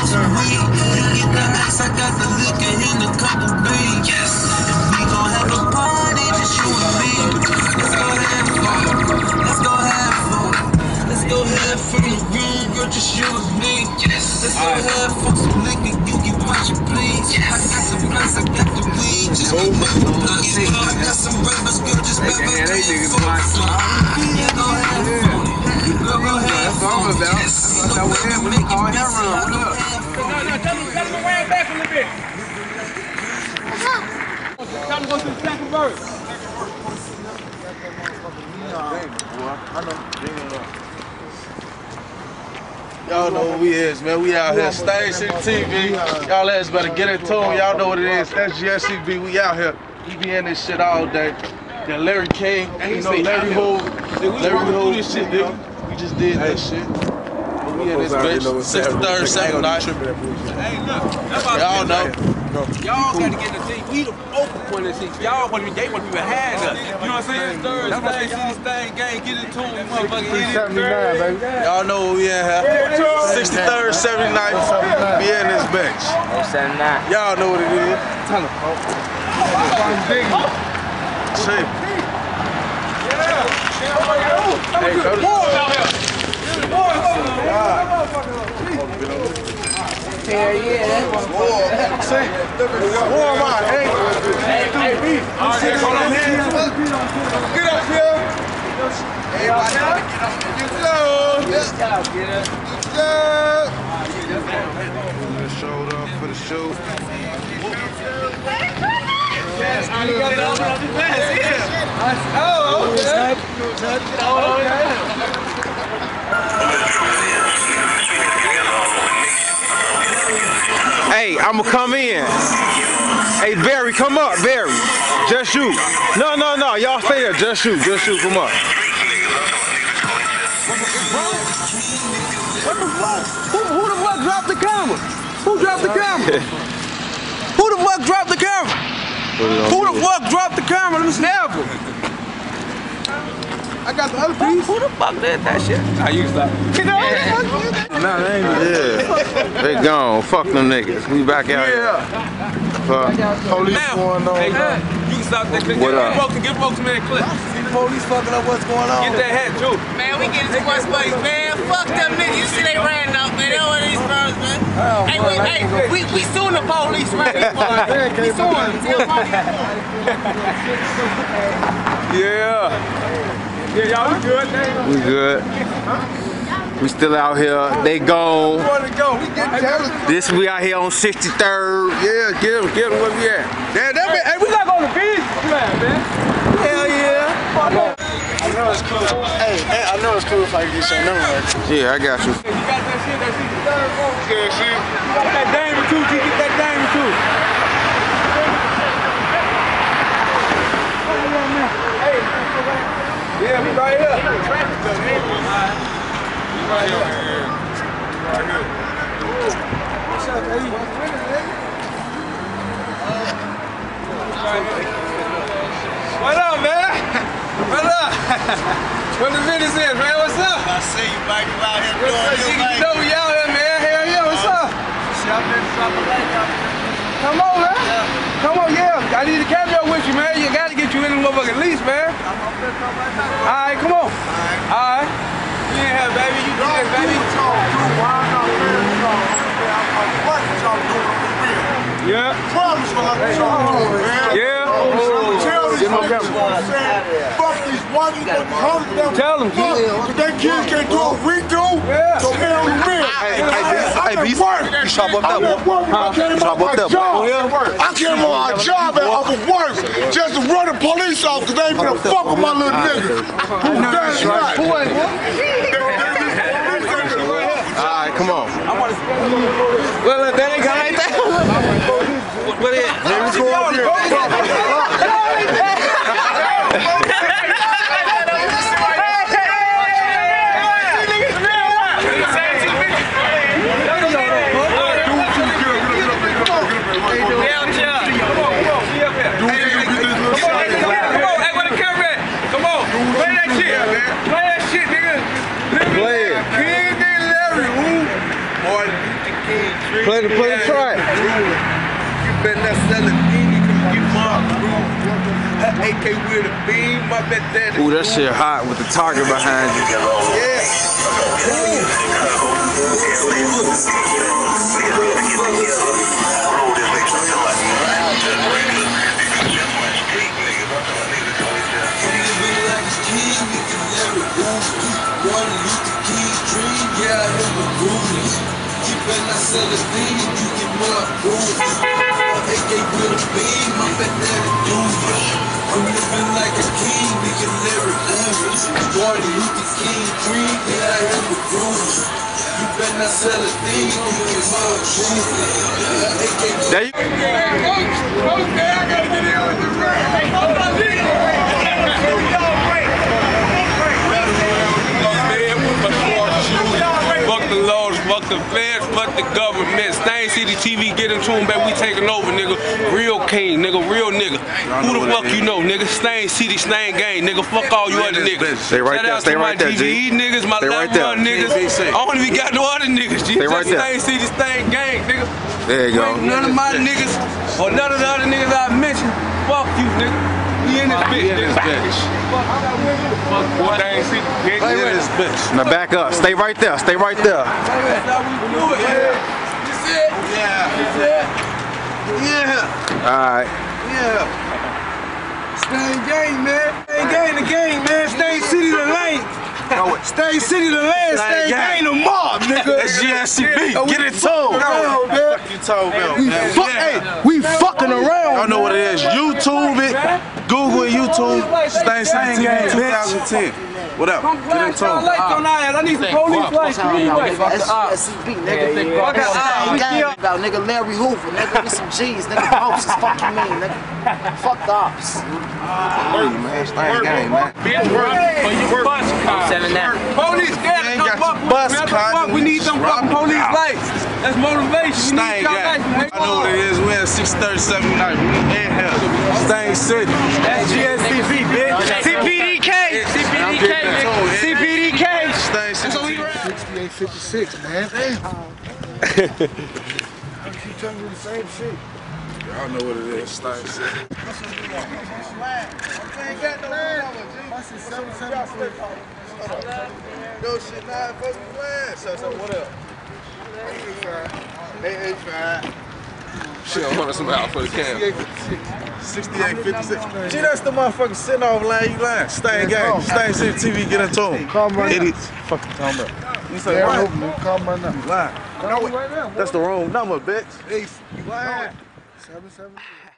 some weed. You get the ice, I got the liquor and a couple beans. Yes. And we gon' have a party, just you and me. Let's go have fun. Let's go have fun. Let's go have fun in the room, girl, just you and me. Yes. Let's go have fun, some liquor, you can watch it, please. I got some blunts, I got the weed, just I got some rappers, girl, just back up. Let's go have fun. Girl, go have fun. Yes. That was him when he called that run. No, tell him to wear back a little bit. Tell him to go to the second verse. Y'all know what we is, man. We out here. Station TV. Y'all ass better get in tune. Y'all know what it is. SGSCB. We out here. We be in this shit all day. Got Larry King. You know Larry Hoover. Larry Hoover. This shit, nigga. We just did that shit. We in this bitch. 63rd, 2nd night. Hey, look. Y'all know. Y'all got to get in the seat. We the focal point of the seat. Y'all want to be, they want to be behind us. You know what I'm saying? Thursday, y'all stay gang, get in tune, motherfucker. Y'all know what we in here. 63rd, 79th. We in this bitch. 79. Y'all know what it is. Tell them. Shit. Hey, go to Hell yeah, that's one. Warm out, hey. Get up here. Everybody gotta get on the you go. Get up. For the shoulder, for the shoe. Yes, I got it on the fast, yeah. Oh, okay. Hey, I'ma come in. Hey, Barry, come up, Barry. Just shoot. No, y'all stay there. Just shoot, come up. What the fuck? Who the fuck dropped the camera? Who dropped the camera? Who the fuck dropped the camera? Who the fuck dropped the camera? Let me snap him. I got the other piece. Who the fuck did that shit? I used that. Nah, they ain't. Yeah, they gone. Fuck them niggas. We back out here. Fuck. Police going on. Hey, you can stop that clip. What up? Give folks a minute clip. See the police fucking up what's going on. Get that hat, too. Man, we get into what's buddies, man. Fuck them niggas. You see they ran out, man. They don't want these girls, man. We suing the police, man. We suing them. Yeah. Yeah, y'all, we good, man. We good. We still out here. They gone. This we out here on 63rd. Yeah, get them where we at. Hey, we gotta go to the beach. Man. Hell yeah. I know it's cool. Hey, I know it's cool if I get some number. Yeah, I got you. You got that shit, that 63rd, bro. Yeah, see? You got that diamond, too. G, get that diamond, too. Yeah, we right here. We right here. What's up, baby? What up, man? What up? What the business is, man? What's up? I see you, Mike. You out here doing your You thing. know we out here, man. Hell yeah, what's up? Come on, man. Come on, yeah. I need a cameo with you, man. You gotta get you in the motherfucking lease, man. Alright, come on. Alright. You in here, baby. You in here, baby. Yeah. Yeah. Tell them, kids. They kids can't do what we do. Yeah. So hell to me. Hey, beece. You shop up that one. Shop up that one. I came on my job and I was work just to run the police off because they ain't gonna fuck with my little nigga. That's right. Alright, come on. Well, that ain't got like that. What is it? Let's go up here. Play the track. You better not sell a thing, you can get mobbed through. AK with a beam, I bet that. Ooh, that shit hot with the target behind you. Yeah. I'm living like a king, nigga, never Uber. Martin Luther King, dream, yeah, I am a groove. You better not sell a thing, you get more proof. There you Fuck the laws, fuck the feds, fuck the government. Stain City TV, get in tune, baby. We taking over, nigga. Real king, nigga. Real nigga. Who the fuck you know, nigga? Stain City, Stain Gang, nigga. Fuck all you other niggas. Stay right there. Stay right there, G. Niggas, my left run niggas. I don't even got no other niggas. G. Stay right there. Stain City, Stain Gang, nigga. There you go. None of my niggas or none of the other niggas I mentioned. Fuck you, nigga. We in this bitch, nigga. Fuck boy, Stain City, bitch. We in this bitch. Now back up. Stay right there. Stay right there. That's how we do it, yeah. That's it. Yeah. Alright. Yeah. Stain Gang, man. Stain Gang the game, man. Stain City the lane. Stain City the land. Stain Gang the mob, nigga. That's GSCB. Get it told. Fuck you told me, man. We fucking around. Y'all know what it is. YouTube it. Google it, YouTube. Stain City TV 2010. What up? Get in tune. I need some police lights. SCB, nigga. About nigga Larry Hoover, nigga with some G's, nigga bosses. Fuck you mean, nigga. Fuck the ops. Hey, man. Stain Gang, man. Police scared to come fuck with us, man. We need some fucking police lights. That's motivation. Stain Gang. I know what it is. We're at 637 night. We in here. Stain City. That's GSCV, bitch. CPDK. CPDK. Stain City. 6856, man. Damn. She telling me the same shit. Y'all know what it is. Stain City. No shit, nah, fuck you land. So what up? 885. She don't want us out for the camera. 6856. Gee, that's the motherfucker sitting off line. You lying. Stain Gang. Stain City TV. Get into him. Idiots. Fucking talking about. You say what? Call me right now. You lying. Call me right now. That's the wrong number, bitch. You lying. 773.